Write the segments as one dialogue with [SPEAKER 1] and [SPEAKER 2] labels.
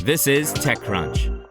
[SPEAKER 1] This is TechCrunch.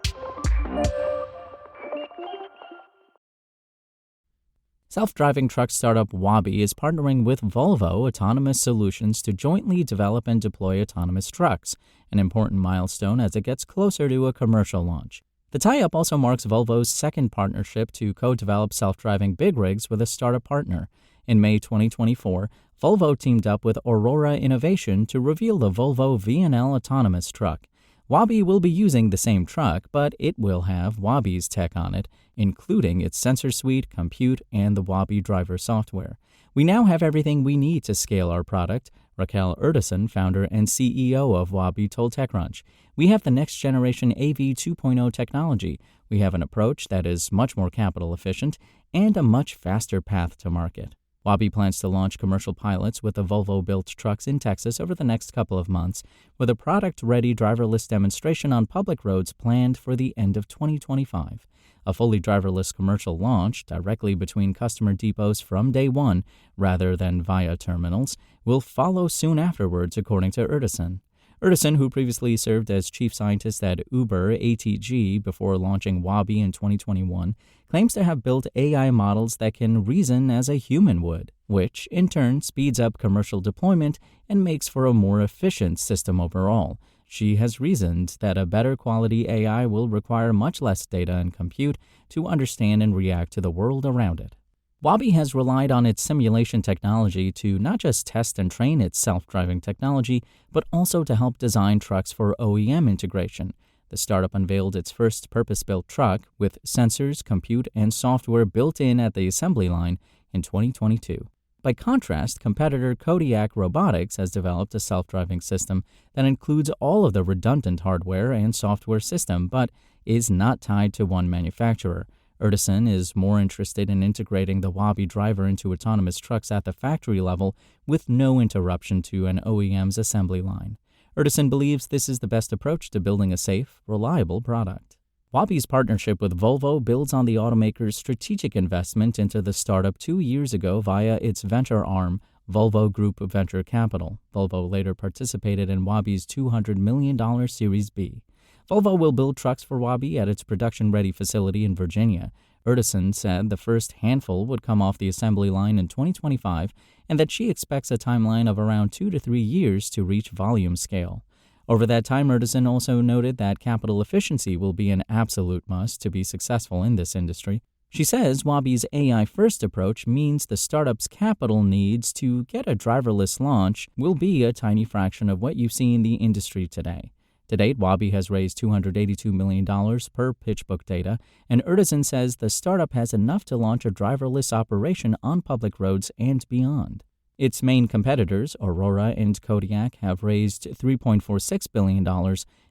[SPEAKER 2] Self-driving truck startup Waabi is partnering with Volvo Autonomous Solutions to jointly develop and deploy autonomous trucks, an important milestone as it gets closer to a commercial launch. The tie-up also marks Volvo's second partnership to co-develop self-driving big rigs with a startup partner. In May 2024, Volvo teamed up with Aurora Innovation to reveal the Volvo VNL autonomous truck. Waabi will be using the same truck, but it will have Waabi's tech on it, including its sensor suite, compute, and the Waabi driver software. We now have everything we need to scale our product, Raquel Erdison, founder and CEO of Waabi, told TechCrunch. We have the next generation AV 2.0 technology. We have an approach that is much more capital efficient and a much faster path to market. Waabi plans to launch commercial pilots with the Volvo-built trucks in Texas over the next couple of months, with a product-ready driverless demonstration on public roads planned for the end of 2025. A fully driverless commercial launch, directly between customer depots from day one, rather than via terminals, will follow soon afterwards, according to Erdison. Erdison, who previously served as chief scientist at Uber ATG before launching Waabi in 2021, claims to have built AI models that can reason as a human would, which in turn speeds up commercial deployment and makes for a more efficient system overall. She has reasoned that a better quality AI will require much less data and compute to understand and react to the world around it. Waabi has relied on its simulation technology to not just test and train its self-driving technology, but also to help design trucks for OEM integration. The startup unveiled its first purpose-built truck with sensors, compute, and software built in at the assembly line in 2022. By contrast, competitor Kodiak Robotics has developed a self-driving system that includes all of the redundant hardware and software system, but is not tied to one manufacturer. Erdison is more interested in integrating the Waabi driver into autonomous trucks at the factory level with no interruption to an OEM's assembly line. Erdison believes this is the best approach to building a safe, reliable product. Waabi's partnership with Volvo builds on the automaker's strategic investment into the startup 2 years ago via its venture arm, Volvo Group Venture Capital. Volvo later participated in Waabi's $200 million Series B. Volvo will build trucks for Waabi at its production-ready facility in Virginia. Erdison said the first handful would come off the assembly line in 2025 and that she expects a timeline of around 2 to 3 years to reach volume scale. Over that time, Erdison also noted that capital efficiency will be an absolute must to be successful in this industry. She says Waabi's AI-first approach means the startup's capital needs to get a driverless launch will be a tiny fraction of what you see in the industry today. To date, Waabi has raised $282 million per PitchBook data, and Erdison says the startup has enough to launch a driverless operation on public roads and beyond. Its main competitors, Aurora and Kodiak, have raised $3.46 billion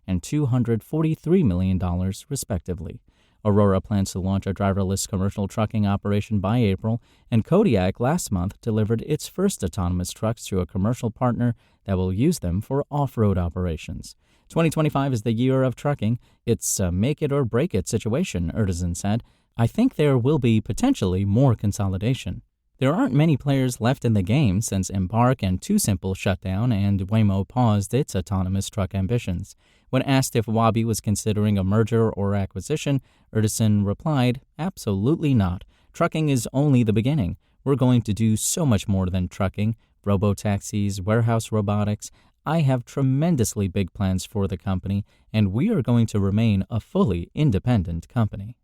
[SPEAKER 2] and $243 million, respectively. Aurora plans to launch a driverless commercial trucking operation by April, and Kodiak last month delivered its first autonomous trucks to a commercial partner that will use them for off-road operations. 2025 is the year of trucking. It's a make-it-or-break-it situation, Erdison said. I think there will be potentially more consolidation. There aren't many players left in the game since Embark and TuSimple shut down and Waymo paused its autonomous truck ambitions. When asked if Waabi was considering a merger or acquisition, Erdison replied, "Absolutely not. Trucking is only the beginning. We're going to do so much more than trucking, robotaxis, warehouse robotics. I have tremendously big plans for the company, and we are going to remain a fully independent company."